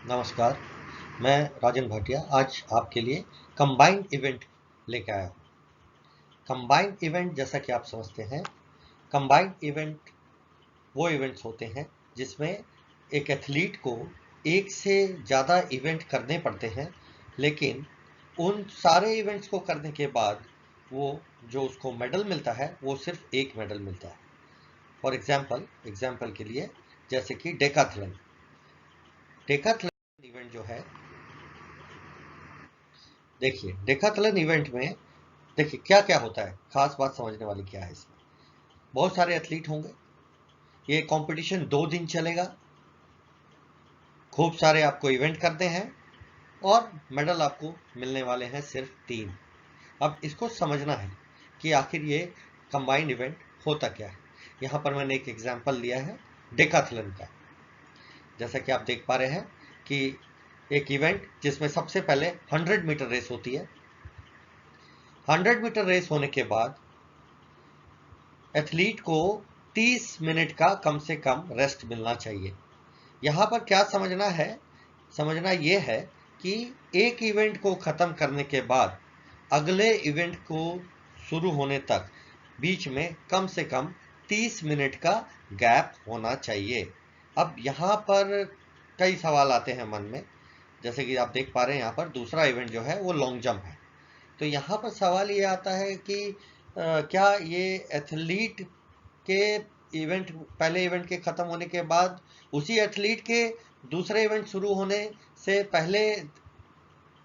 नमस्कार, मैं राजन भाटिया आज आपके लिए कंबाइंड इवेंट लेके आया हूँ। कंबाइंड इवेंट जैसा कि आप समझते हैं, कंबाइंड इवेंट वो इवेंट्स होते हैं जिसमें एक एथलीट को एक से ज़्यादा इवेंट करने पड़ते हैं, लेकिन उन सारे इवेंट्स को करने के बाद वो जो उसको मेडल मिलता है वो सिर्फ एक मेडल मिलता है। फॉर एग्जाम्पल के लिए जैसे कि डेकाथलन डेकाथलन इवेंट जो है, देखिए डेकाथलन इवेंट में देखिए क्या क्या होता है, खास बात समझने वाली क्या है इसमें। बहुत सारे एथलीट होंगे, ये कंपटीशन 2 दिन चलेगा, खूब सारे आपको इवेंट करते हैं और मेडल आपको मिलने वाले हैं सिर्फ 3। अब इसको समझना है कि आखिर ये कंबाइंड इवेंट होता क्या है। यहाँ पर मैंने एक एग्जाम्पल लिया है डेकाथलन का। जैसा कि आप देख पा रहे हैं कि एक इवेंट जिसमें सबसे पहले 100 मीटर रेस होती है। 100 मीटर रेस होने के बाद एथलीट को 30 मिनट का कम से कम रेस्ट मिलना चाहिए। यहाँ पर क्या समझना है, समझना यह है कि एक इवेंट को खत्म करने के बाद अगले इवेंट को शुरू होने तक बीच में कम से कम 30 मिनट का गैप होना चाहिए। अब यहाँ पर कई सवाल आते हैं मन में। जैसे कि आप देख पा रहे हैं, यहाँ पर दूसरा इवेंट जो है वो लॉन्ग जंप है। तो यहाँ पर सवाल ये आता है कि क्या ये एथलीट के इवेंट, पहले इवेंट के खत्म होने के बाद उसी एथलीट के दूसरे इवेंट शुरू होने से पहले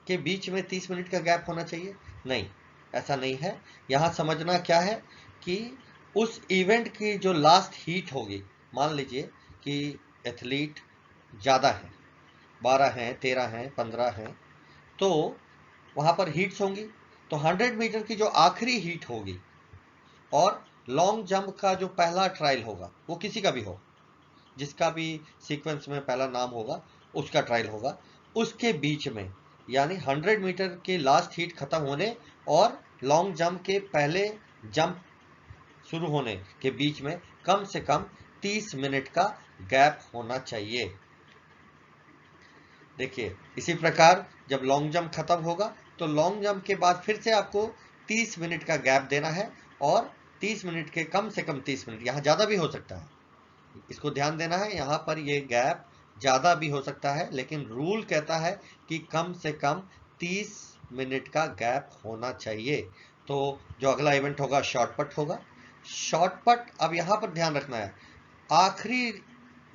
के बीच में 30 मिनट का गैप होना चाहिए? नहीं, ऐसा नहीं है। यहाँ समझना क्या है कि उस इवेंट की जो लास्ट हीट होगी, मान लीजिए कि एथलीट ज़्यादा है, 12 हैं, 13 हैं, 15 हैं, तो वहाँ पर हीट्स होंगी। तो 100 मीटर की जो आखिरी हीट होगी और लॉन्ग जंप का जो पहला ट्रायल होगा, वो किसी का भी हो, जिसका भी सीक्वेंस में पहला नाम होगा उसका ट्रायल होगा, उसके बीच में यानी 100 मीटर के लास्ट हीट खत्म होने और लॉन्ग जंप के पहले जंप शुरू होने के बीच में कम से कम 30 मिनट का गैप होना चाहिए। देखिए इसी प्रकार जब लॉन्ग जंप खत्म होगा तो लॉन्ग जंप के बाद फिर से आपको 30 मिनट का गैप देना है, और 30 मिनट के कम से कम 30 मिनट, यहाँ ज़्यादा भी हो सकता है, इसको ध्यान देना है। यहाँ पर ये गैप ज़्यादा भी हो सकता है, लेकिन रूल कहता है कि कम से कम 30 मिनट का गैप होना चाहिए। तो जो अगला इवेंट होगा शॉर्टपट होगा। शॉर्टपट, अब यहाँ पर ध्यान रखना है, आखिरी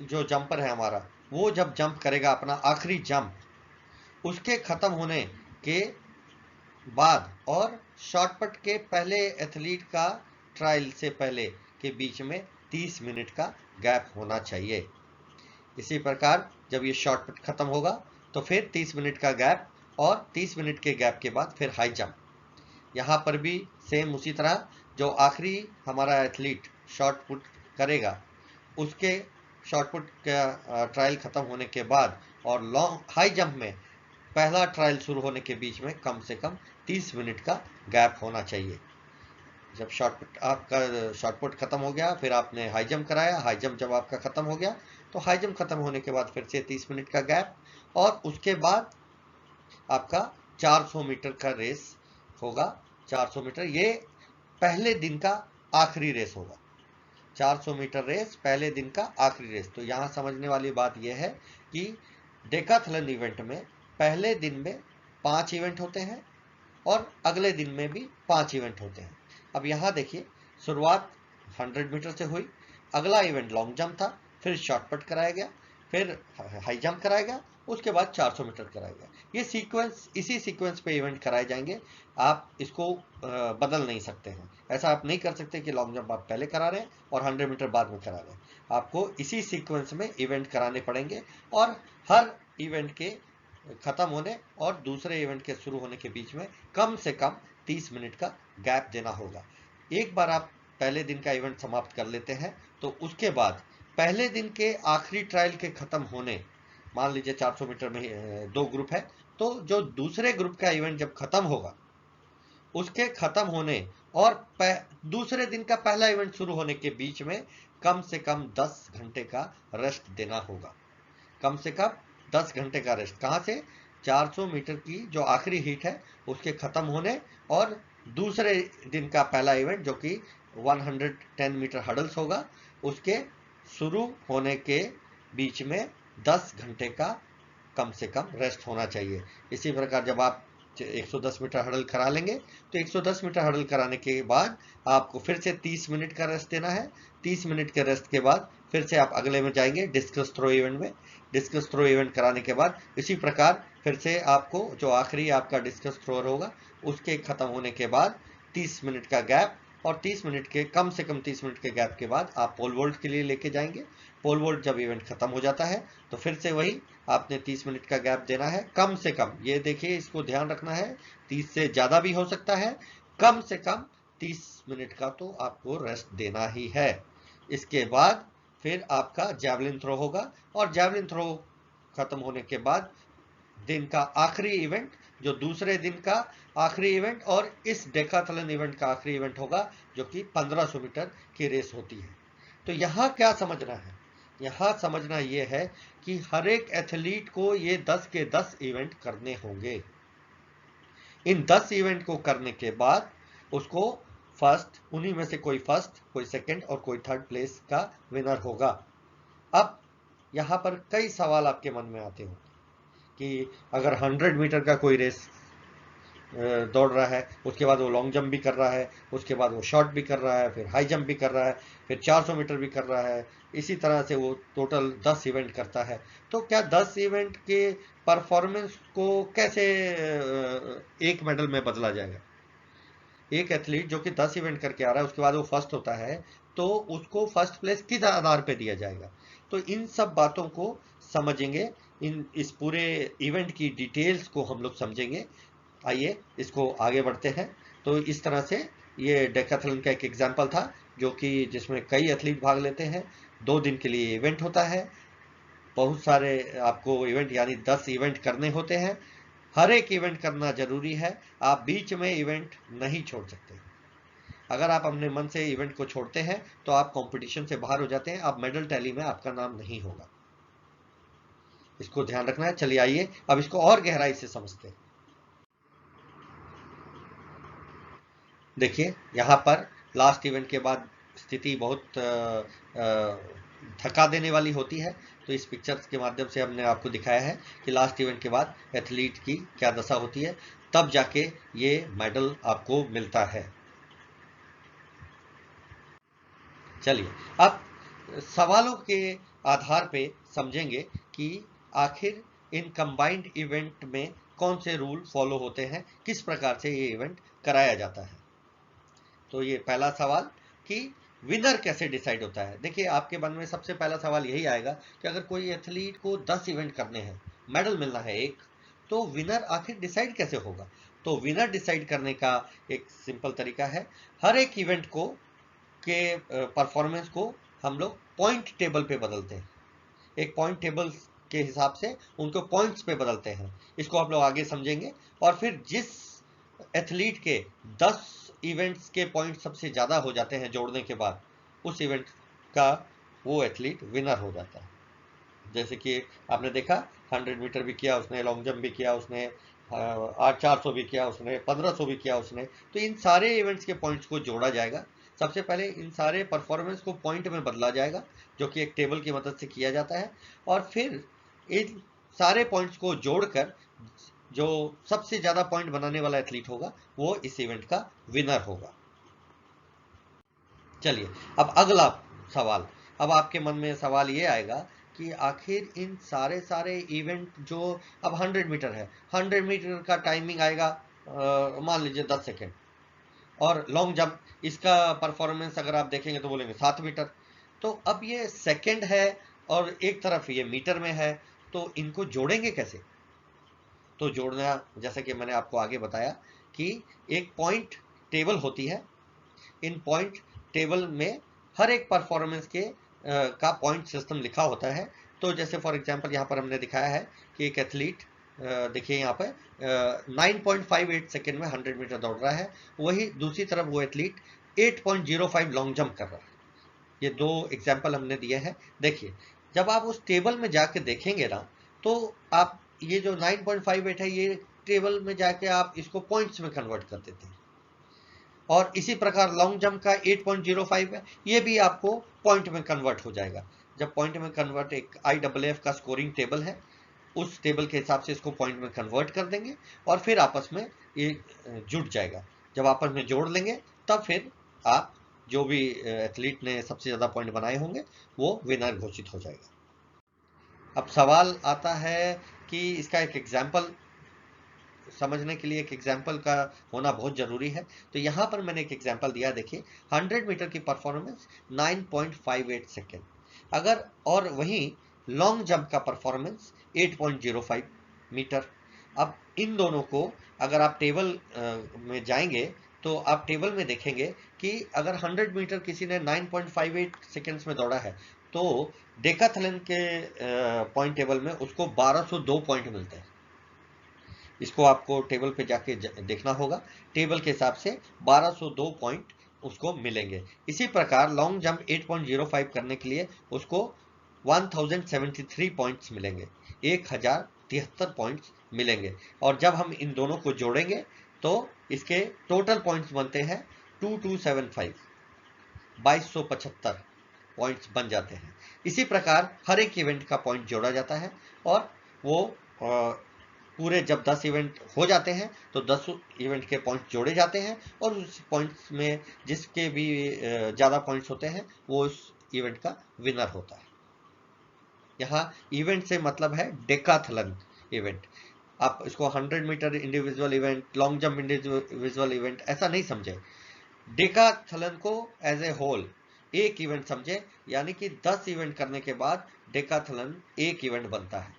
जो जंपर है हमारा, वो जब जंप करेगा अपना आखिरी जंप, उसके खत्म होने के बाद और शॉर्टपट के पहले एथलीट का ट्रायल से पहले के बीच में 30 मिनट का गैप होना चाहिए। इसी प्रकार जब ये शॉर्टपट खत्म होगा तो फिर 30 मिनट का गैप, और 30 मिनट के गैप के बाद फिर हाई जंप। यहाँ पर भी सेम उसी तरह, जो आखिरी हमारा एथलीट शॉर्टपुट करेगा उसके शॉर्टपुट का ट्रायल खत्म होने के बाद और लॉन्ग हाई जंप में पहला ट्रायल शुरू होने के बीच में कम से कम 30 मिनट का गैप होना चाहिए। जब शॉर्टपुट आपका शॉर्टपुट खत्म हो गया, फिर आपने हाई जंप कराया, हाई जंप जब आपका खत्म हो गया तो हाई जंप खत्म होने के बाद फिर से 30 मिनट का गैप, और उसके बाद आपका 400 मीटर का रेस होगा। 400 मीटर ये पहले दिन का आखिरी रेस होगा। 400 मीटर रेस पहले दिन का आखिरी रेस। तो यहाँ समझने वाली बात यह है कि डेकाथलन इवेंट में पहले दिन में 5 इवेंट होते हैं और अगले दिन में भी 5 इवेंट होते हैं। अब यहाँ देखिए, शुरुआत 100 मीटर से हुई, अगला इवेंट लॉन्ग जंप था, फिर शॉर्टपट कराया गया, फिर हाई जंप कराया गया, उसके बाद 400 मीटर कराया गया। ये सीक्वेंस, इसी सीक्वेंस पे इवेंट कराए जाएंगे। आप इसको बदल नहीं सकते हैं। ऐसा आप नहीं कर सकते कि लॉन्ग जंप आप पहले करा रहे हैं और 100 मीटर बाद में करा रहे हैं। आपको इसी सीक्वेंस में इवेंट कराने पड़ेंगे, और हर इवेंट के खत्म होने और दूसरे इवेंट के शुरू होने के बीच में कम से कम 30 मिनट का गैप देना होगा। एक बार आप पहले दिन का इवेंट समाप्त कर लेते हैं तो उसके बाद पहले दिन के आखिरी ट्रायल के खत्म होने, मान लीजिए 400 मीटर में 2 ग्रुप है, तो जो दूसरे ग्रुप का इवेंट जब खत्म होगा उसके खत्म होने और दूसरे दिन का पहला इवेंट शुरू होने के बीच में कम से कम 10 घंटे का रेस्ट देना होगा। कम से कम 10 घंटे का रेस्ट। कहाँ से? 400 मीटर की जो आखिरी हीट है उसके खत्म होने और दूसरे दिन का पहला इवेंट जो कि 110 मीटर हडल्स होगा, उसके शुरू होने के बीच में 10 घंटे का कम से कम रेस्ट होना चाहिए। इसी प्रकार जब आप 110 मीटर हडल करा लेंगे तो 110 मीटर हडल कराने के बाद आपको फिर से 30 मिनट का रेस्ट देना है। 30 मिनट के रेस्ट के बाद फिर से आप अगले में जाएंगे डिस्कस थ्रो इवेंट में। डिस्कस थ्रो इवेंट कराने के बाद इसी प्रकार फिर से आपको जो आखिरी आपका डिस्कस थ्रोअर होगा उसके खत्म होने के बाद 30 मिनट का गैप, और 30 मिनट के कम से कम 30 मिनट के गैप के बाद आप पोल वोल्ट के लिए लेके जाएंगे। पोल वोल्ट जब इवेंट खत्म हो जाता है तो फिर से वही आपने 30 मिनट का गैप देना है कम से कम। ये देखिए, इसको ध्यान रखना है, 30 से ज्यादा भी हो सकता है, कम से कम 30 मिनट का तो आपको रेस्ट देना ही है। इसके बाद फिर आपका जैवलिन थ्रो होगा, और जैवलिन थ्रो खत्म होने के बाद दिन का आखिरी इवेंट, जो दूसरे दिन का आखिरी इवेंट और इस डेकाथलन इवेंट का आखिरी इवेंट होगा, जो कि 1500 मीटर की रेस होती है। तो यहां क्या समझना है? यहां समझना यह है कि हर एक एथलीट को ये 10 के 10 इवेंट करने होंगे। इन 10 इवेंट को करने के बाद उसको फर्स्ट, उन्हीं में से कोई फर्स्ट, कोई सेकंड और कोई थर्ड प्लेस का विनर होगा। अब यहां पर कई सवाल आपके मन में आते हो कि अगर 100 मीटर का कोई रेस दौड़ रहा है, उसके बाद वो लॉन्ग जंप भी कर रहा है, उसके बाद वो शॉर्ट भी कर रहा है, फिर हाई जंप भी कर रहा है, फिर 400 मीटर भी कर रहा है, इसी तरह से वो टोटल 10 इवेंट करता है, तो क्या 10 इवेंट के परफॉर्मेंस को कैसे एक मेडल में बदला जाएगा? एक एथलीट जो कि 10 इवेंट करके आ रहा है, उसके बाद वो फर्स्ट होता है, तो उसको फर्स्ट प्लेस किस आधार पे दिया जाएगा? तो इन सब बातों को समझेंगे, इस पूरे इवेंट की डिटेल्स को हम लोग समझेंगे। आइए इसको आगे बढ़ते हैं। तो इस तरह से ये डेकाथलन का एक एग्जाम्पल था, जो कि जिसमें कई एथलीट भाग लेते हैं, 2 दिन के लिए इवेंट होता है, बहुत सारे आपको इवेंट यानी 10 इवेंट करने होते हैं। हर एक इवेंट करना जरूरी है, आप बीच में इवेंट नहीं छोड़ सकते। अगर आप अपने मन से इवेंट को छोड़ते हैं तो आप कंपटीशन से बाहर हो जाते हैं, आप मेडल टैली में आपका नाम नहीं होगा। इसको ध्यान रखना है। चलिए आइए अब इसको और गहराई से समझते हैं। देखिए यहाँ पर लास्ट इवेंट के बाद स्थिति बहुत थका देने वाली होती है। तो इस पिक्चर्स के माध्यम से हमने आपको दिखाया है कि लास्ट इवेंट के बाद एथलीट की क्या दशा होती है, तब जाके ये मेडल आपको मिलता है। चलिए अब सवालों के आधार पे समझेंगे कि आखिर इन कंबाइंड इवेंट में कौन से रूल फॉलो होते हैं, किस प्रकार से ये इवेंट कराया जाता है। तो ये पहला सवाल कि विनर कैसे डिसाइड होता है। देखिए आपके मन में सबसे पहला सवाल यही आएगा कि अगर कोई एथलीट को 10 इवेंट करने हैं, मेडल मिलना है एक, तो विनर आखिर डिसाइड कैसे होगा? तो विनर डिसाइड करने का एक सिंपल तरीका है, हर एक इवेंट को के परफॉर्मेंस को हम लोग पॉइंट टेबल पे बदलते हैं। एक पॉइंट टेबल के हिसाब से उनको पॉइंट्स पे बदलते हैं। इसको आप लोग आगे समझेंगे। और फिर जिस एथलीट के 10 इवेंट्स के पॉइंट सबसे ज्यादा हो जाते हैं जोड़ने के बाद, उस इवेंट का वो एथलीट विनर हो जाता है। जैसे कि आपने देखा 100 मीटर भी किया उसने, लॉन्ग जंप भी किया उसने, 400 भी किया उसने, 1500 भी किया उसने। तो इन सारे इवेंट्स के पॉइंट्स को जोड़ा जाएगा। सबसे पहले इन सारे परफॉर्मेंस को पॉइंट में बदला जाएगा, जो कि एक टेबल की मदद से किया जाता है। और फिर इन सारे पॉइंट्स को जोड़कर जो सबसे ज्यादा पॉइंट बनाने वाला एथलीट होगा वो इस इवेंट का विनर होगा। चलिए अब अगला सवाल, अब आपके मन में सवाल ये आएगा कि आखिर इन सारे इवेंट जो अब 100 मीटर है, 100 मीटर का टाइमिंग आएगा मान लीजिए 10 सेकेंड, और लॉन्ग जंप इसका परफॉर्मेंस अगर आप देखेंगे तो बोलेंगे 7 मीटर। तो अब ये सेकेंड है और एक तरफ ये मीटर में है, तो इनको जोड़ेंगे कैसे? तो जोड़ना, जैसे कि मैंने आपको आगे बताया कि एक पॉइंट टेबल होती है। इन पॉइंट टेबल में हर एक परफॉर्मेंस के का पॉइंट सिस्टम लिखा होता है। तो जैसे फॉर एग्जांपल यहाँ पर हमने दिखाया है कि एक एथलीट देखिए यहाँ पर 9.58 सेकेंड में 100 मीटर दौड़ रहा है, वही दूसरी तरफ वो एथलीट 8.05 लॉन्ग जंप कर रहा है। ये दो एग्जाम्पल हमने दिए हैं। देखिए जब आप उस टेबल में जाके देखेंगे ना, तो आप ये जो 9.58 है ये टेबल में जाके आप इसको पॉइंट्स में कन्वर्ट कर देते हैं। और इसी प्रकार लॉन्ग जंप का 8.05 है, ये भी आपको पॉइंट में कन्वर्ट हो जाएगा। जब पॉइंट में कन्वर्ट, एक IAAF का स्कोरिंग टेबल है, उस टेबल के हिसाब से इसको पॉइंट में कन्वर्ट कर देंगे और फिर आपस में ये जुड़ जाएगा। जब आपस में जोड़ लेंगे तब फिर आप जो भी एथलीट ने सबसे ज़्यादा पॉइंट बनाए होंगे वो विनर घोषित हो जाएगा। अब सवाल आता है कि इसका एक एग्जाम्पल समझने के लिए एक एग्जाम्पल का होना बहुत जरूरी है। तो यहाँ पर मैंने एक एग्जाम्पल दिया, देखिए 100 मीटर की परफॉर्मेंस 9.58 सेकेंड, अगर और वहीं लॉन्ग जंप का परफॉर्मेंस 8.05 मीटर। अब इन दोनों को अगर आप टेबल में जाएंगे तो आप टेबल में देखेंगे कि अगर 100 मीटर किसी ने 9.58 सेकेंड्स में दौड़ा है तो डेकाथलन के पॉइंट टेबल में उसको 1202 पॉइंट मिलते हैं। इसको आपको टेबल पे जाके देखना होगा, टेबल के हिसाब से 1202 पॉइंट उसको मिलेंगे। इसी प्रकार लॉन्ग जंप 8.05 करने के लिए उसको 1073 पॉइंट्स मिलेंगे, 1073 पॉइंट्स मिलेंगे। और जब हम इन दोनों को जोड़ेंगे तो इसके टोटल पॉइंट्स बनते हैं 2275, 2275 पॉइंट्स बन जाते हैं। इसी प्रकार हर एक इवेंट का पॉइंट जोड़ा जाता है और वो पूरे जब 10 इवेंट हो जाते हैं तो 10 इवेंट के पॉइंट्स जोड़े जाते हैं और उस पॉइंट्स में जिसके भी ज़्यादा पॉइंट्स होते हैं वो उस इवेंट का विनर होता है। यहाँ इवेंट से मतलब है डेकाथलन इवेंट। आप इसको 100 metre individual event, long jump individual event ऐसा नहीं समझे, डेकाथलन को एज ए होल एक इवेंट समझे, यानी कि 10 इवेंट करने के बाद डेकाथलन एक इवेंट बनता है।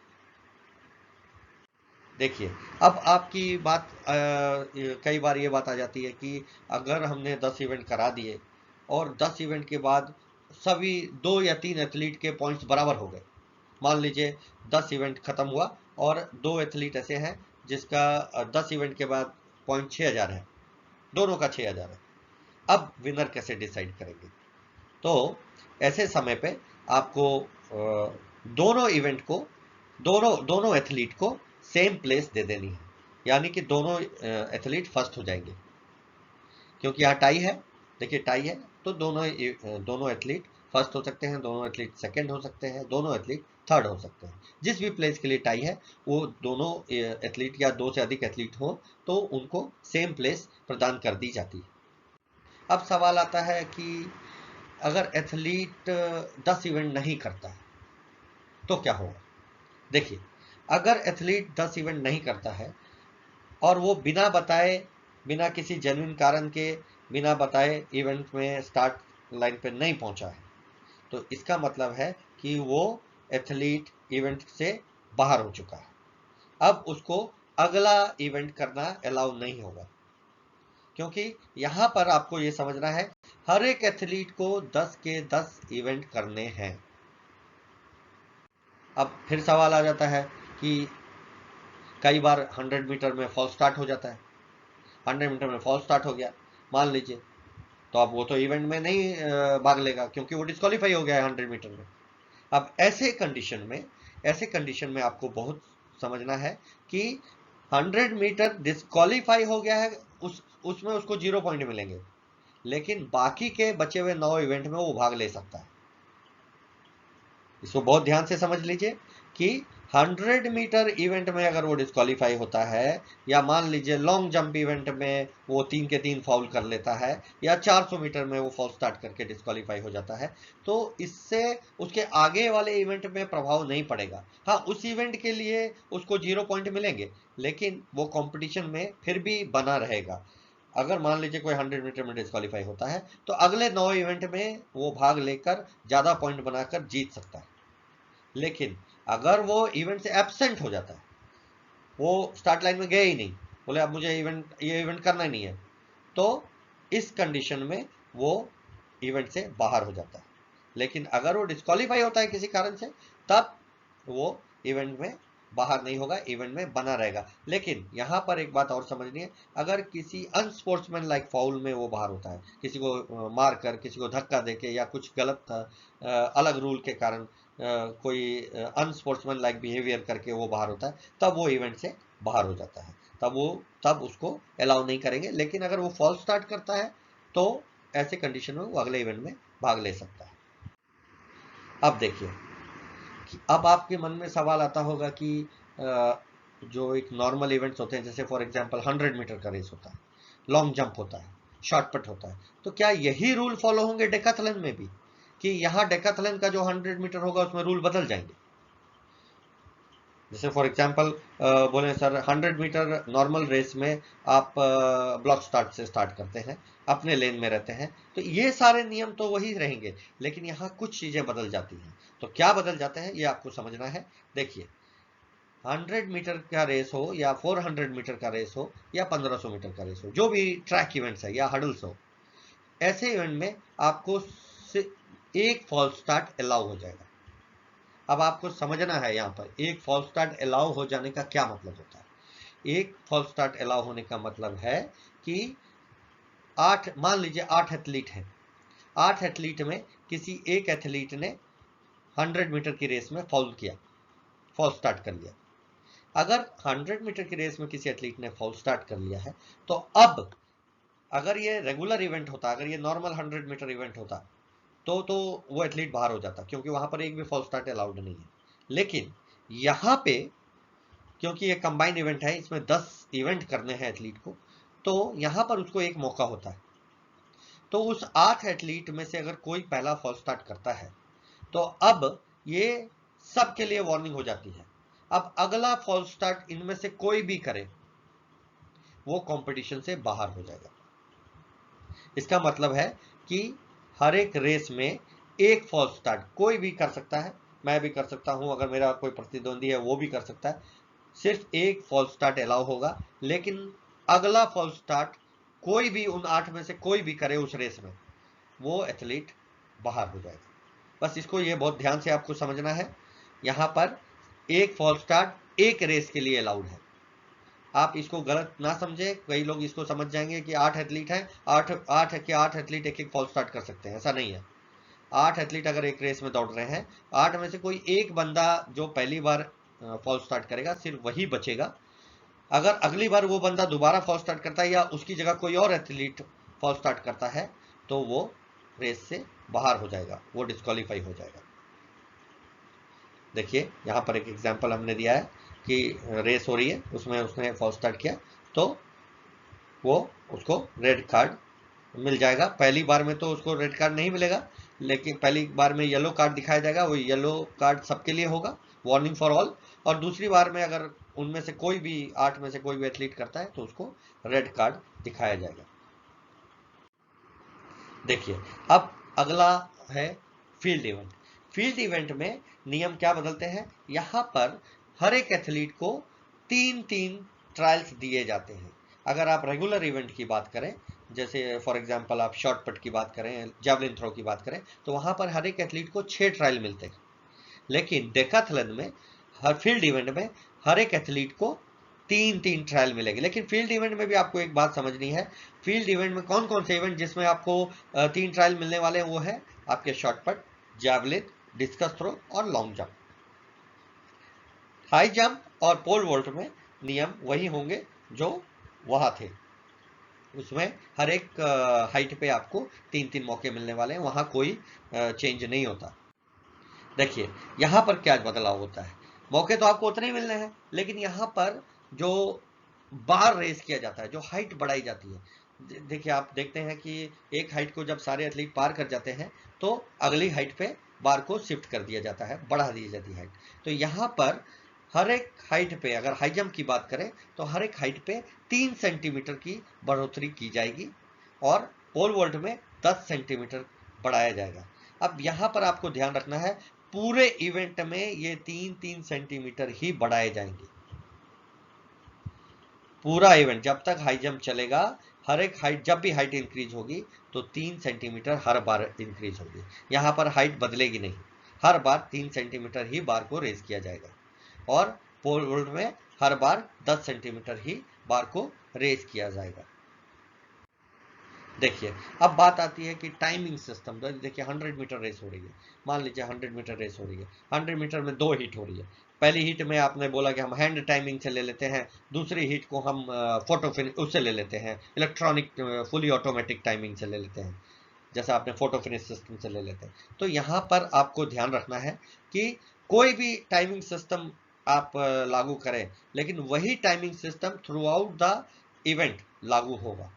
देखिए अब आपकी बात कई बार ये बात आ जाती है कि अगर हमने 10 इवेंट करा दिए और 10 इवेंट के बाद सभी 2 या 3 एथलीट के पॉइंट्स बराबर हो गए। मान लीजिए 10 इवेंट खत्म हुआ और 2 एथलीट ऐसे हैं जिसका 10 इवेंट के बाद पॉइंट 6000 है, दोनों का 6000 है। अब विनर कैसे डिसाइड करेंगे? तो ऐसे समय पे आपको दोनों इवेंट को, दोनों एथलीट को सेम प्लेस दे देनी है, यानी कि दोनों एथलीट फर्स्ट हो जाएंगे। क्योंकि यहाँ टाई है, देखिए टाई है तो दोनों एथलीट फर्स्ट हो सकते हैं, दोनों एथलीट सेकंड हो सकते हैं, दोनों एथलीट थर्ड हो सकते हैं। जिस भी प्लेस के लिए टाई है वो दोनों एथलीट या 2 से अधिक एथलीट हो तो उनको सेम प्लेस प्रदान कर दी जाती है। अब सवाल आता है कि अगर एथलीट 10 इवेंट नहीं करता तो क्या होगा? देखिए अगर एथलीट 10 इवेंट नहीं करता है और वो बिना बताए, बिना किसी जेन्युइन कारण के, बिना बताए इवेंट में स्टार्ट लाइन पे नहीं पहुंचा है तो इसका मतलब है कि वो एथलीट इवेंट से बाहर हो चुका है। अब उसको अगला इवेंट करना अलाउ नहीं होगा, क्योंकि यहां पर आपको ये समझना है हर एक एथलीट को 10 के 10 इवेंट करने हैं। अब फिर सवाल आ जाता है कि कई बार 100 मीटर में फॉल्स स्टार्ट हो जाता है, 100 मीटर में फॉल्स स्टार्ट हो गया मान लीजिए, तो अब वो तो इवेंट में नहीं भाग लेगा क्योंकि वो डिस्क्वालीफाई हो गया है 100 मीटर में। अब ऐसे कंडीशन में आपको बहुत समझना है कि 100 मीटर डिस्क्वालीफाई हो गया है, उसमें उसको 0 पॉइंट मिलेंगे, लेकिन बाकी के बचे हुए 9 इवेंट में वो भाग ले सकता है। इसको बहुत ध्यान से समझ लीजिए कि 100 मीटर इवेंट में अगर वो डिस्क्वालीफाई होता है, या मान लीजिए लॉन्ग जंप इवेंट में वो 3 के 3 फाउल कर लेता है, या 400 मीटर में वो फॉल स्टार्ट करके डिस्क्वालीफाई हो जाता है, तो इससे उसके आगे वाले इवेंट में प्रभाव नहीं पड़ेगा। हाँ, उस इवेंट के लिए उसको 0 पॉइंट मिलेंगे, लेकिन वो कंपटीशन में फिर भी बना रहेगा। अगर मान लीजिए कोई 100 मीटर में डिस्क्वालीफाई होता है तो अगले 9 इवेंट में वो भाग लेकर ज्यादा पॉइंट बनाकर जीत सकता है। लेकिन अगर वो इवेंट से एब्सेंट हो जाता है, वो स्टार्ट लाइन में गए ही नहीं, बोले अब मुझे ये इवेंट करना ही नहीं है, तो इस कंडीशन में वो इवेंट से बाहर हो जाता है। लेकिन अगर वो डिस्क्वालीफाई होता है किसी कारण से, तब वो इवेंट में बाहर नहीं होगा, इवेंट में बना रहेगा। लेकिन यहां पर एक बात और समझनी है, अगर किसी अनस्पोर्ट्समैन लाइक फाउल में वो बाहर होता है, किसी को मार कर, किसी को धक्का देके, या कुछ गलत अलग रूल के कारण कोई अनस्पोर्ट्समैन लाइक बिहेवियर करके वो बाहर होता है, तब वो इवेंट से बाहर हो जाता है, तब उसको अलाउ नहीं करेंगे। लेकिन अगर वो फॉल्स स्टार्ट करता है तो ऐसे कंडीशन में वो अगले इवेंट में भाग ले सकता है। अब देखिए कि अब आपके मन में सवाल आता होगा कि जो एक नॉर्मल इवेंट्स होते हैं, जैसे फॉर एग्जांपल 100 मीटर का रेस होता है, लॉन्ग जंप होता है, शॉर्टपुट होता है, तो क्या यही रूल फॉलो होंगे डेकाथलन में भी, कि यहाँ डेकाथलन का जो 100 मीटर होगा उसमें रूल बदल जाएंगे? जैसे फॉर एग्जांपल बोले सर 100 मीटर नॉर्मल रेस में आप ब्लॉक स्टार्ट से स्टार्ट करते हैं, अपने लेन में रहते हैं, तो ये सारे नियम तो वही रहेंगे, लेकिन यहाँ कुछ चीजें बदल जाती हैं। तो क्या बदल जाते हैं ये आपको समझना है। देखिए 100 मीटर का रेस हो या 400 मीटर का रेस हो या 1500 मीटर का रेस हो, जो भी ट्रैक इवेंट्स है या हडल्स हो, ऐसे इवेंट में आपको एक फॉल्स स्टार्ट अलाउ हो जाएगा। अब आपको समझना है यहाँ पर एक फॉल्स स्टार्ट अलाउ हो जाने का क्या मतलब होता है। एक फॉल्स स्टार्ट अलाउ होने का मतलब है कि मान लीजिए 8 एथलीट हैं, 8 एथलीट में किसी एक एथलीट ने 100 मीटर की रेस में फॉल्स स्टार्ट कर लिया। अगर 100 मीटर की रेस में किसी एथलीट ने फॉल्स स्टार्ट कर लिया है, तो अब अगर ये रेगुलर इवेंट होता, अगर ये नॉर्मल 100 मीटर इवेंट होता, तो वो एथलीट बाहर हो जाता, क्योंकि वहां पर एक भी फॉल्स स्टार्ट अलाउड नहीं है। लेकिन यहाँ पे क्योंकि ये कंबाइंड इवेंट है, इसमें 10 इवेंट करने हैं एथलीट को, तो यहाँ पर उसको एक मौका होता है। तो उस 8 एथलीट में से अगर कोई पहला फॉल्स स्टार्ट करता है, तो अब ये सबके लिए वार्निंग हो जाती है। अब अगला फॉल्स स्टार्ट इनमें से कोई भी करे, वो कंपटीशन से बाहर हो जाएगा। इसका मतलब है कि हर एक रेस में एक फॉल्स स्टार्ट कोई भी कर सकता है, मैं भी कर सकता हूं, अगर मेरा कोई प्रतिद्वंदी है वो भी कर सकता है, सिर्फ एक फॉल्स स्टार्ट अलाउ होगा। लेकिन अगला फॉल्स स्टार्ट कोई भी उन 8 में से कोई भी करे उस रेस में, वो एथलीट बाहर हो जाएगा। बस इसको ये बहुत ध्यान से आपको समझना है। यहां पर एक फॉल्स स्टार्ट एक रेस के लिए अलाउड है। आप इसको गलत ना समझे, कई लोग इसको समझ जाएंगे कि 8 एथलीट हैं, 8 एथलीट एक फॉल्स स्टार्ट कर सकते हैं। ऐसा नहीं है। 8 एथलीट अगर एक रेस में दौड़ रहे हैं, 8 में से कोई एक बंदा जो पहली बार फॉल्स स्टार्ट करेगा, सिर्फ वही बचेगा। अगर अगली बार वो बंदा दोबारा फॉल्स स्टार्ट करता है या उसकी जगह कोई और एथलीट फॉल्स स्टार्ट करता है, तो वो रेस से बाहर हो जाएगा, वो डिस्क्वालीफाई हो जाएगा। देखिए यहाँ पर एक एग्जांपल हमने दिया है कि रेस हो रही है, उसमें उसने फॉल्स स्टार्ट किया, तो वो उसको रेड कार्ड मिल जाएगा। पहली बार में तो उसको रेड कार्ड नहीं मिलेगा, लेकिन पहली बार में येलो कार्ड दिखाया जाएगा, वो येलो कार्ड सबके लिए होगा, वार्निंग फॉर ऑल। और दूसरी बार में अगर उनमें से कोई भी 8 में से कोई भी एथलीट करता है, तो उसको रेड कार्ड दिखाया जाएगा। देखिए अब अगला है फील्ड इवेंट। फील्ड इवेंट में नियम क्या बदलते हैं, यहां पर हर एक एथलीट को 3-3 ट्रायल्स दिए जाते हैं। अगर आप रेगुलर इवेंट की बात करें, जैसे फॉर एग्जांपल आप शॉर्टपुट की बात करें, जैवलिन थ्रो की बात करें, तो वहां पर हर एक एथलीट को 6 ट्रायल मिलते हैं। लेकिन डेकाथलन में, हर फील्ड इवेंट में हर एक एथलीट को 3-3 ट्रायल मिलेंगे। लेकिन फील्ड इवेंट में भी आपको एक बात समझनी है, फील्ड इवेंट में कौन कौन से इवेंट जिसमें आपको 3 ट्रायल मिलने वाले हैं, वो है आपके शॉर्टपुट, जैवलिन, डिस्कस थ्रो और लॉन्ग जंप। हाई जंप और पोल वॉल्ट में नियम वही होंगे जो वहां थे, उसमें हर एक हाइट पे आपको 3-3 मौके मिलने वाले हैं, वहां कोई चेंज नहीं होता। देखिए यहां पर क्या बदलाव होता है, मौके तो आपको उतने ही मिलने हैं, लेकिन यहां पर जो बार रेस किया जाता है, जो हाइट बढ़ाई जाती है। देखिए आप देखते हैं कि एक हाइट को जब सारे एथलीट पार कर जाते हैं, तो अगली हाइट पे बार को शिफ्ट कर दिया जाता है, बढ़ा दी जाती है हाइट। तो यहाँ पर हर एक हाइट पे, अगर हाई जंप की बात करें, तो हर एक हाइट पे 3 सेंटीमीटर की बढ़ोतरी की जाएगी और पोल वॉल्ट में 10 सेंटीमीटर बढ़ाया जाएगा। अब यहाँ पर आपको ध्यान रखना है, पूरे इवेंट में ये 3-3 सेंटीमीटर ही बढ़ाए जाएंगे। पूरा इवेंट जब तक हाई जंप चलेगा, हर एक हाइट, जब भी हाइट इंक्रीज होगी तो 3 सेंटीमीटर हर बार इंक्रीज होगी। यहां पर हाइट बदलेगी नहीं, हर बार 3 सेंटीमीटर ही बार को रेज किया जाएगा। और पोल वॉल्ट में हर बार 10 सेंटीमीटर ही बार को रेज किया जाएगा। देखिए अब बात आती है कि टाइमिंग सिस्टम। देखिए 100 मीटर रेस हो रही है, मान लीजिए 100 मीटर रेस हो रही है, 100 मीटर में 2 हीट हो रही है। पहली हीट में आपने बोला कि हम हैंड टाइमिंग से ले लेते हैं, दूसरी हीट को हम फोटो फिनिश उससे ले लेते हैं, इलेक्ट्रॉनिक फुली ऑटोमेटिक टाइमिंग से ले लेते हैं, जैसा आपने फोटो फिनिश सिस्टम से ले लेते हैं। तो यहाँ पर आपको ध्यान रखना है कि कोई भी टाइमिंग सिस्टम आप लागू करें, लेकिन वही timing system through out the event लागू होगा।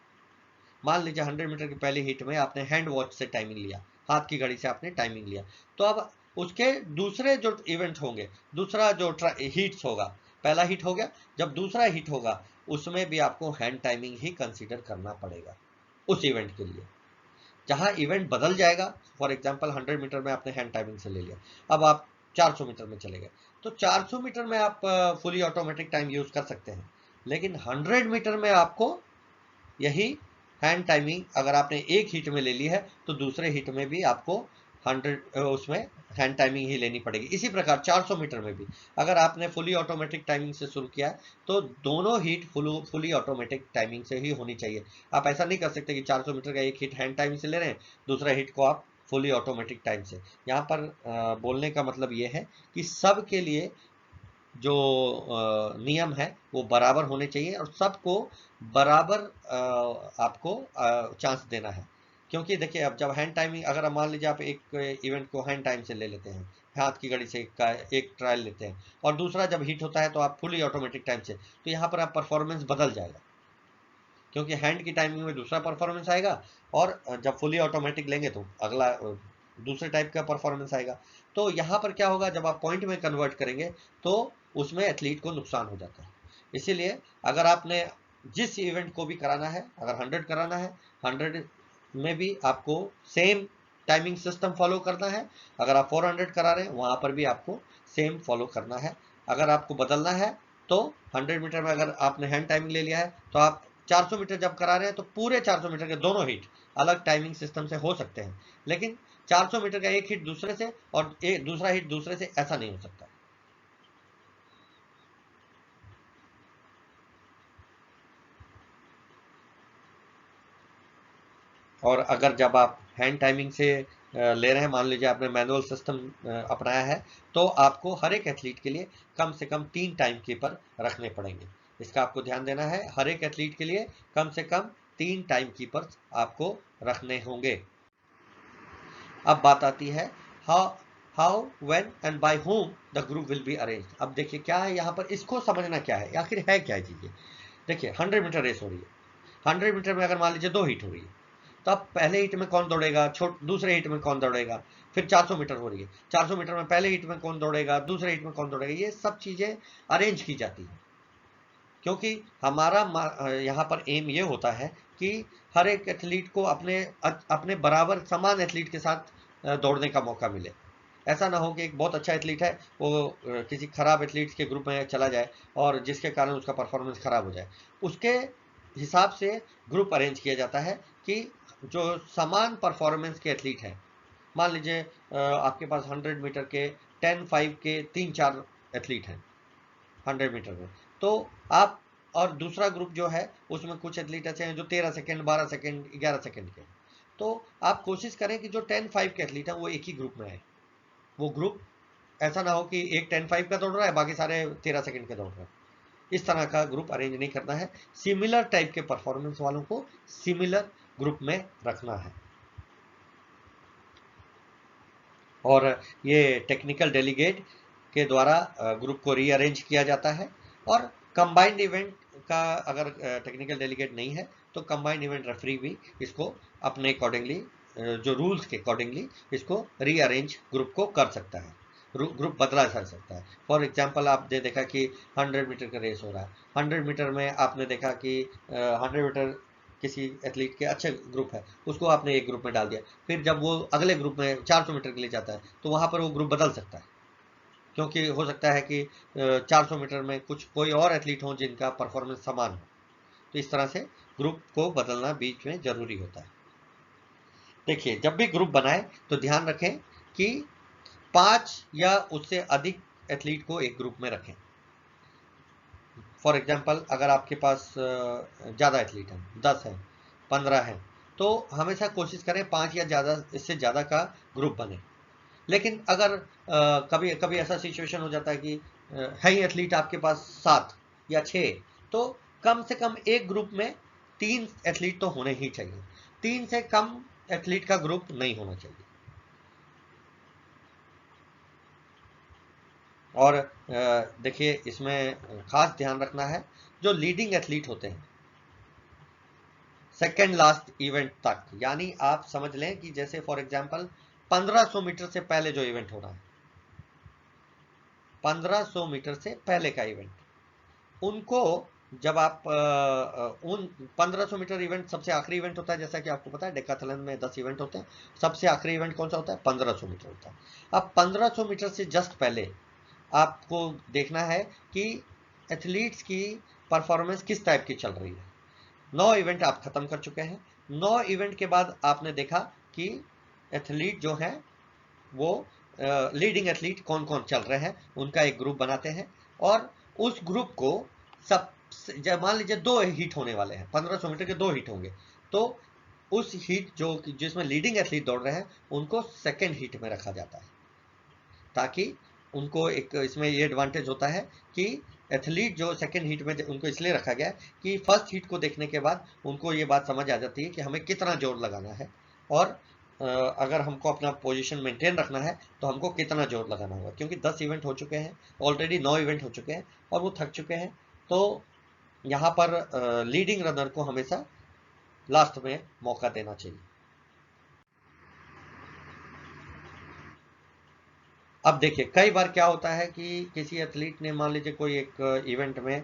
मान लीजिए 100 मीटर की पहली हिट में आपने हैंड वॉच से टाइमिंग लिया, हाथ की घड़ी से आपने टाइमिंग लिया, तो अब उसके दूसरे जो इवेंट होंगे, दूसरा जो हिट्स होगा, पहला हिट हो गया, जब दूसरा हिट होगा उसमें भी आपको हैंड टाइमिंग ही कंसीडर करना पड़ेगा उस इवेंट के लिए। जहां इवेंट बदल जाएगा, फॉर एग्जांपल 100 मीटर में आपने हैंड टाइमिंग से ले लिया, अब आप 400 मीटर में चले गए, तो 400 मीटर में आप फुली ऑटोमेटिक टाइम यूज कर सकते हैं, लेकिन 100 मीटर में आपको यही हैंड टाइमिंग अगर आपने एक हीट में ले ली है तो दूसरे हीट में भी आपको 100 उसमें हैंड टाइमिंग ही लेनी पड़ेगी। इसी प्रकार 400 मीटर में भी अगर आपने फुली ऑटोमेटिक टाइमिंग से शुरू किया है तो दोनों हीट फुली ऑटोमेटिक टाइमिंग से ही होनी चाहिए। आप ऐसा नहीं कर सकते कि 400 मीटर का एक हीट हैंड टाइमिंग से ले रहे हैं, दूसरा हीट को आप फुली ऑटोमेटिक टाइम से। यहाँ पर बोलने का मतलब ये है कि सब के लिए जो नियम है वो बराबर होने चाहिए और सबको बराबर आपको चांस देना है। क्योंकि देखिए अब जब हैंड टाइमिंग, अगर आप मान लीजिए आप एक इवेंट को हैंड टाइम से ले लेते हैं, हाथ की घड़ी से एक ट्रायल लेते हैं, और दूसरा जब हिट होता है तो आप फुली ऑटोमेटिक टाइम से, तो यहाँ पर आप परफॉर्मेंस बदल जाएगा, क्योंकि हैंड की टाइमिंग में दूसरा परफॉर्मेंस आएगा और जब फुली ऑटोमेटिक लेंगे तो अगला दूसरे टाइप का परफॉर्मेंस आएगा। तो यहाँ पर क्या होगा, जब आप पॉइंट में कन्वर्ट करेंगे तो उसमें एथलीट को नुकसान हो जाता है। इसीलिए अगर आपने जिस इवेंट को भी कराना है, अगर 100 कराना है, 100 में भी आपको सेम टाइमिंग सिस्टम फॉलो करना है। अगर आप 400 करा रहे हैं वहां पर भी आपको सेम फॉलो करना है। अगर आपको बदलना है तो 100 मीटर में अगर आपने हैंड टाइमिंग ले लिया है तो आप 400 मीटर जब करा रहे हैं तो पूरे 400 मीटर के दोनों हिट अलग टाइमिंग सिस्टम से हो सकते हैं, लेकिन 400 मीटर का एक हिट दूसरे से और एक दूसरा हिट दूसरे से ऐसा नहीं हो सकता। और अगर जब आप हैंड टाइमिंग से ले रहे हैं, मान लीजिए आपने मैनुअल सिस्टम अपनाया है, तो आपको हर एक एथलीट के लिए कम से कम 3 टाइम कीपर रखने पड़ेंगे। इसका आपको ध्यान देना है, हर एक एथलीट के लिए कम से कम 3 टाइम कीपर्स आपको रखने होंगे। अब बात आती है how how when and by whom the group will be arrange. अब देखिए क्या है यहाँ पर, इसको समझना क्या है, आखिर है क्या चीज़। देखिए 100 मीटर रेस हो रही है, 100 मीटर में अगर मान लीजिए 2 हिट हो रही है, तो अब पहले हिट में कौन दौड़ेगा, दूसरे हिट में कौन दौड़ेगा। फिर 400 मीटर हो रही है, 400 मीटर में पहले हिट में कौन दौड़ेगा, दूसरे हिट में कौन दौड़ेगा, ये सब चीज़ें अरेंज की जाती है। क्योंकि हमारा यहाँ पर एम ये होता है कि हर एक एथलीट को अपने अपने बराबर समान एथलीट के साथ दौड़ने का मौका मिले। ऐसा ना हो कि एक बहुत अच्छा एथलीट है वो किसी खराब एथलीट्स के ग्रुप में चला जाए और जिसके कारण उसका परफॉर्मेंस खराब हो जाए। उसके हिसाब से ग्रुप अरेंज किया जाता है कि जो समान परफॉर्मेंस के एथलीट हैं, मान लीजिए आपके पास 100 मीटर के 10-5 के 3-4 एथलीट हैं 100 मीटर में, तो आप और दूसरा ग्रुप जो है उसमें कुछ एथलीट ऐसे हैं जो 13 सेकेंड, 12 सेकेंड, 11 सेकेंड के, तो आप कोशिश करें कि जो 10-5 के एथलीट हैं वो एक ही ग्रुप में आए। वो ग्रुप ऐसा ना हो कि एक 10-5 का दौड़ रहा है, बाकी सारे 13 सेकेंड के दौड़ रहे हैं। इस तरह का ग्रुप अरेंज नहीं करना है, सिमिलर टाइप के परफॉर्मेंस वालों को सिमिलर ग्रुप में रखना है। और ये टेक्निकल डेलीगेट के द्वारा ग्रुप को रीअरेंज किया जाता है। और कंबाइंड इवेंट का अगर टेक्निकल डेलीगेट नहीं है तो कंबाइंड इवेंट रेफरी भी इसको अपने अकॉर्डिंगली, जो रूल्स के अकॉर्डिंगली इसको रीअरेंज ग्रुप को कर सकता है, ग्रुप बदला जा सकता है। फॉर एग्जांपल आपने देखा कि 100 मीटर का रेस हो रहा है, 100 मीटर में आपने देखा कि 100 मीटर किसी एथलीट के अच्छे ग्रुप है, उसको आपने एक ग्रुप में डाल दिया, फिर जब वो अगले ग्रुप में 400 मीटर के लिए जाता है तो वहां पर वो ग्रुप बदल सकता है, क्योंकि हो सकता है कि 400 मीटर में कुछ कोई और एथलीट हो जिनका परफॉर्मेंस समान हो। तो इस तरह से ग्रुप को बदलना बीच में जरूरी होता है। देखिए जब भी ग्रुप बनाए तो ध्यान रखें कि 5 या उससे अधिक एथलीट को एक ग्रुप में रखें। फॉर एग्जाम्पल अगर आपके पास ज़्यादा एथलीट हैं, 10 हैं, 15 हैं, तो हमेशा कोशिश करें 5 या ज़्यादा, इससे ज़्यादा का ग्रुप बने। लेकिन अगर कभी कभी ऐसा सिचुएशन हो जाता है कि है ही एथलीट आपके पास 7 या 6, तो कम से कम एक ग्रुप में 3 एथलीट तो होने ही चाहिए। 3 से कम एथलीट का ग्रुप नहीं होना चाहिए। और देखिए, इसमें खास ध्यान रखना है, जो लीडिंग एथलीट होते हैं सेकेंड लास्ट इवेंट तक, यानी आप समझ लें कि जैसे फॉर एग्जांपल 1500 मीटर से पहले जो इवेंट हो रहा है, 1500 मीटर से पहले का इवेंट, उनको जब आप उन 1500 मीटर इवेंट सबसे आखिरी इवेंट होता है, जैसा कि आपको पता है डेकाथलन में 10 इवेंट होते हैं, सबसे आखिरी इवेंट कौन सा होता है? 1500 मीटर होता है। अब 1500 मीटर से जस्ट पहले आपको देखना है कि एथलीट्स की परफॉर्मेंस किस टाइप की चल रही है। 9 इवेंट आप खत्म कर चुके हैं। 9 इवेंट के बाद आपने देखा कि एथलीट जो है वो लीडिंग एथलीट कौन कौन चल रहे हैं, उनका एक ग्रुप बनाते हैं, और उस ग्रुप को सब, मान लीजिए 2 हीट होने वाले हैं, 1500 मीटर के 2 हीट होंगे, तो उस हीट जो जिसमें लीडिंग एथलीट दौड़ रहे हैं उनको सेकेंड हीट में रखा जाता है, ताकि उनको एक इसमें ये एडवांटेज होता है कि एथलीट जो सेकेंड हीट में, उनको इसलिए रखा गया है कि फर्स्ट हीट को देखने के बाद उनको ये बात समझ आ जाती है कि हमें कितना जोर लगाना है, और अगर हमको अपना पोजीशन मेंटेन रखना है तो हमको कितना जोर लगाना होगा, क्योंकि 10 इवेंट हो चुके हैं ऑलरेडी, 9 इवेंट हो चुके हैं और वो थक चुके हैं। तो यहाँ पर लीडिंग रनर को हमेशा लास्ट में मौका देना चाहिए। अब देखिए, कई बार क्या होता है कि किसी एथलीट ने मान लीजिए कोई एक इवेंट में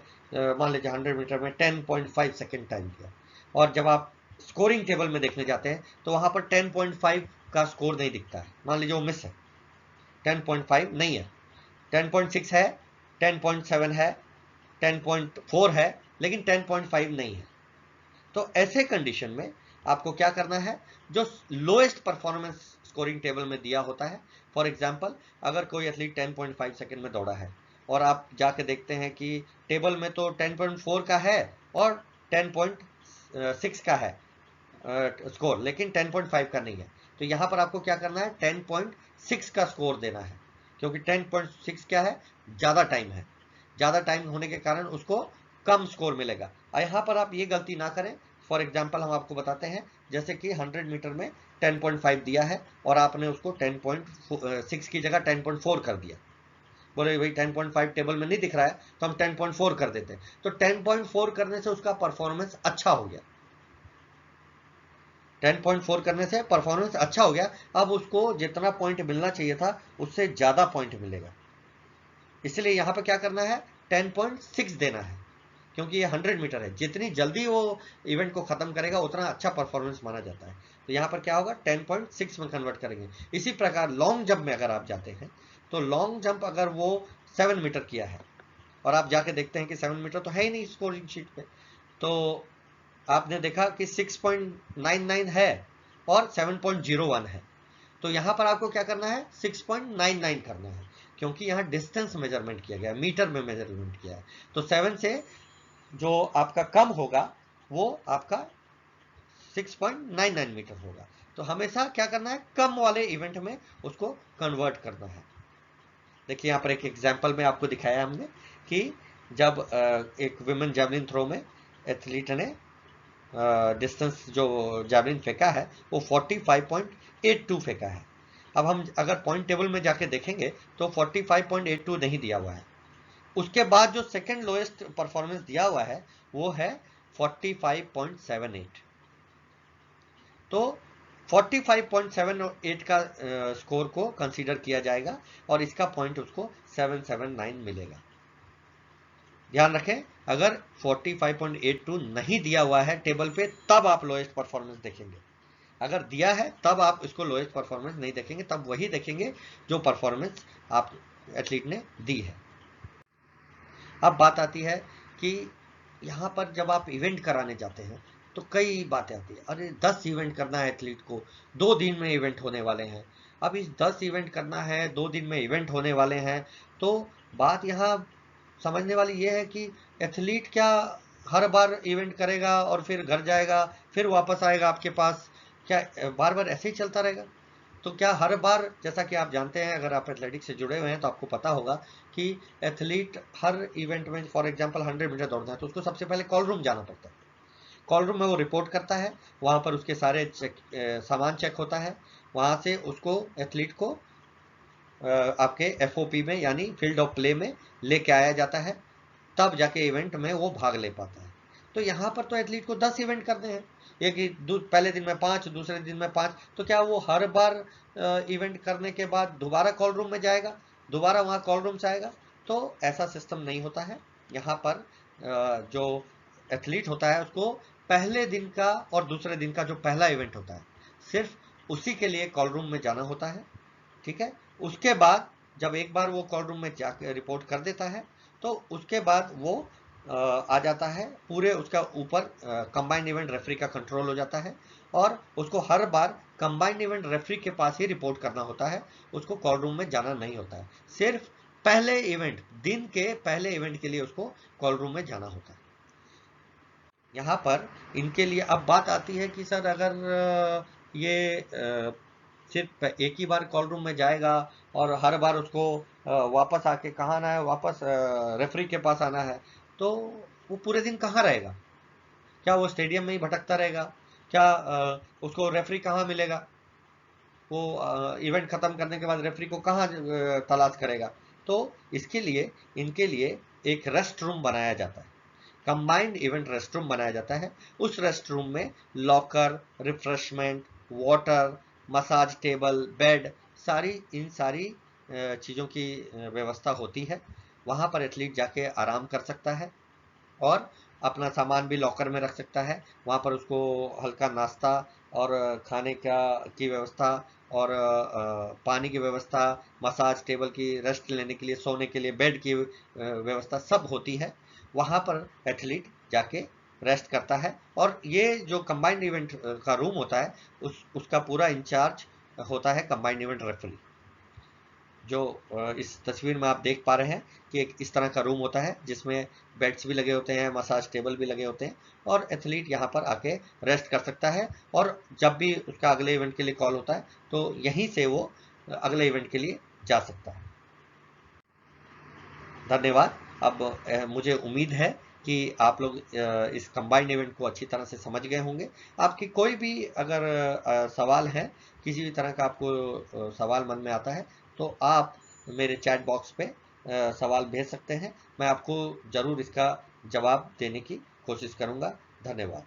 मान लीजिए 100 मीटर में 10.5 सेकेंड टाइम किया, और जब आप स्कोरिंग टेबल में देखने जाते हैं तो वहां पर 10.5 का स्कोर नहीं दिखता है, मान लीजिए वो मिस है, 10.5 नहीं है, 10.6 है, 10.7 है, 10.4 है, लेकिन 10.5 नहीं है। तो ऐसे कंडीशन में आपको क्या करना है, जो लोएस्ट परफॉर्मेंस स्कोरिंग टेबल में दिया होता है, फॉर एग्जांपल अगर कोई एथलीट 10.5 सेकंड में दौड़ा है और आप जाके देखते हैं कि टेबल में तो 10.4 का है और 10.6 का है स्कोर, लेकिन 10.5 का नहीं है, तो यहां पर आपको क्या करना है, 10.6 का स्कोर देना है, क्योंकि 10.6 क्या है, ज्यादा टाइम है, ज्यादा टाइम होने के कारण उसको कम स्कोर मिलेगा। यहाँ पर आप ये गलती ना करें। फॉर एग्जांपल हम आपको बताते हैं, जैसे कि 100 मीटर में 10.5 दिया है और आपने उसको 10.6 की जगह 10.4 कर दिया, बोले भाई 10.5 टेबल में नहीं दिख रहा है तो हम 10.4 कर देते हैं, तो 10.4 करने से उसका परफॉर्मेंस अच्छा हो गया, 10.4 करने से परफॉर्मेंस अच्छा हो गया, अब उसको जितना पॉइंट मिलना चाहिए था उससे ज्यादा पॉइंट मिलेगा, इसलिए यहां पर क्या करना है, 10.6 देना है, क्योंकि ये 100 मीटर है, जितनी जल्दी वो इवेंट को खत्म करेगा उतना अच्छा परफॉर्मेंस माना जाता है, तो यहाँ पर क्या होगा, 10.6 में कन्वर्ट करेंगे। इसी प्रकार लॉन्ग जंप में अगर आप जाते हैं तो लॉन्ग जंप अगर वो 7 मीटर किया है और आप जाके देखते हैं कि 7 मीटर तो है ही नहीं स्कोरिंग शीट पे, तो आपने देखा कि 6.99 है और 7.01 है, तो यहाँ पर आपको क्या करना है, 6.99 करना है, क्योंकि यहाँ डिस्टेंस मेजरमेंट किया गया है, मीटर में मेजरमेंट किया है, तो 7 से जो आपका कम होगा वो आपका 6.99 मीटर होगा। तो हमेशा क्या करना है, कम वाले इवेंट में उसको कन्वर्ट करना है। देखिए यहाँ पर एक एग्जांपल में आपको दिखाया हमने कि जब एक विमेन जैवलिन थ्रो में एथलीट ने डिस्टेंस जो जैवलिन फेंका है वो 45.82 फेंका है। अब हम अगर पॉइंट टेबल में जाके देखेंगे तो 45.82 नहीं दिया हुआ है, उसके बाद जो सेकंड लोएस्ट परफॉर्मेंस दिया हुआ है वो है 45.78, तो 45.78 का स्कोर को कंसीडर किया जाएगा और इसका पॉइंट उसको 779 मिलेगा। ध्यान रखें, अगर 45.82 नहीं दिया हुआ है टेबल पे तब आप लोएस्ट परफॉर्मेंस देखेंगे, अगर दिया है तब आप इसको लोएस्ट परफॉर्मेंस नहीं देखेंगे, तब वही देखेंगे जो परफॉर्मेंस आप एथलीट ने दी है। अब बात आती है कि यहाँ पर जब आप इवेंट कराने जाते हैं तो कई बातें आती है, अरे 10 इवेंट करना है एथलीट को, 2 दिन में इवेंट होने वाले हैं, अब इस 10 इवेंट करना है, 2 दिन में इवेंट होने वाले हैं, तो बात यहाँ समझने वाली ये है कि एथलीट क्या हर बार इवेंट करेगा और फिर घर जाएगा, फिर वापस आएगा आपके पास? क्या बार बार ऐसे ही चलता रहेगा? तो क्या हर बार, जैसा कि आप जानते हैं, अगर आप एथलेटिक्स से जुड़े हुए हैं तो आपको पता होगा कि एथलीट हर इवेंट में, फॉर एग्जांपल 100 मीटर दौड़ना है तो उसको सबसे पहले कॉल रूम जाना पड़ता है। कॉल रूम में वो रिपोर्ट करता है, वहाँ पर उसके सारे सामान चेक होता है, वहाँ से उसको एथलीट को आपके एफओपी में यानी फील्ड ऑफ प्ले में लेके आया जाता है, तब जाके इवेंट में वो भाग ले पाता है। तो यहाँ पर तो एथलीट को 10 इवेंट करने हैं, पहले दिन में 5, दूसरे दिन में 5, तो क्या वो हर बार इवेंट करने के बाद दोबारा कॉल रूम में जाएगा, दोबारा वहाँ कॉल रूम से आएगा? तो ऐसा सिस्टम नहीं होता है। यहाँ पर जो एथलीट होता है उसको पहले दिन का और दूसरे दिन का जो पहला इवेंट होता है, सिर्फ उसी के लिए कॉल रूम में जाना होता है। ठीक है, उसके बाद जब एक बार वो कॉल रूम में जाकर रिपोर्ट कर देता है तो उसके बाद वो आ जाता है, पूरे उसका ऊपर कंबाइंड इवेंट रेफरी का कंट्रोल हो जाता है और उसको हर बार कंबाइंड इवेंट रेफरी के पास ही रिपोर्ट करना होता है, उसको कॉल रूम में जाना नहीं होता है। सिर्फ पहले इवेंट, दिन के पहले इवेंट के लिए उसको कॉल रूम में जाना होता है। यहाँ पर इनके लिए अब बात आती है कि सर अगर ये सिर्फ एक ही बार कॉल रूम में जाएगा और हर बार उसको वापस आके कहाँ आना है, वापस रेफरी के पास आना है, तो वो पूरे दिन कहाँ रहेगा? क्या वो स्टेडियम में ही भटकता रहेगा? क्या उसको रेफरी कहाँ मिलेगा? वो इवेंट खत्म करने के बाद रेफरी को कहाँ तलाश करेगा? तो इसके लिए, इनके लिए एक रेस्ट रूम बनाया जाता है, कंबाइंड इवेंट रेस्ट रूम बनाया जाता है। उस रेस्ट रूम में locker, refreshment, water, massage table, bed, इन सारी चीज़ों की व्यवस्था होती है। वहाँ पर एथलीट जाके आराम कर सकता है और अपना सामान भी लॉकर में रख सकता है। वहाँ पर उसको हल्का नाश्ता और खाने का की व्यवस्था और पानी की व्यवस्था, मसाज टेबल की, रेस्ट लेने के लिए, सोने के लिए बेड की व्यवस्था सब होती है। वहाँ पर एथलीट जाके रेस्ट करता है और ये जो कंबाइंड इवेंट का रूम होता है उसका पूरा इंचार्ज होता है कंबाइंड इवेंट रेफरी। जो इस तस्वीर में आप देख पा रहे हैं कि एक इस तरह का रूम होता है जिसमें बेड्स भी लगे होते हैं, मसाज टेबल भी लगे होते हैं और एथलीट यहाँ पर आके रेस्ट कर सकता है और जब भी उसका अगले इवेंट के लिए कॉल होता है तो यहीं से वो अगले इवेंट के लिए जा सकता है। धन्यवाद। अब मुझे उम्मीद है कि आप लोग इस कंबाइंड इवेंट को अच्छी तरह से समझ गए होंगे। आपकी कोई भी अगर सवाल है, किसी भी तरह का आपको सवाल मन में आता है तो आप मेरे चैट बॉक्स पे सवाल भेज सकते हैं। मैं आपको ज़रूर इसका जवाब देने की कोशिश करूँगा। धन्यवाद।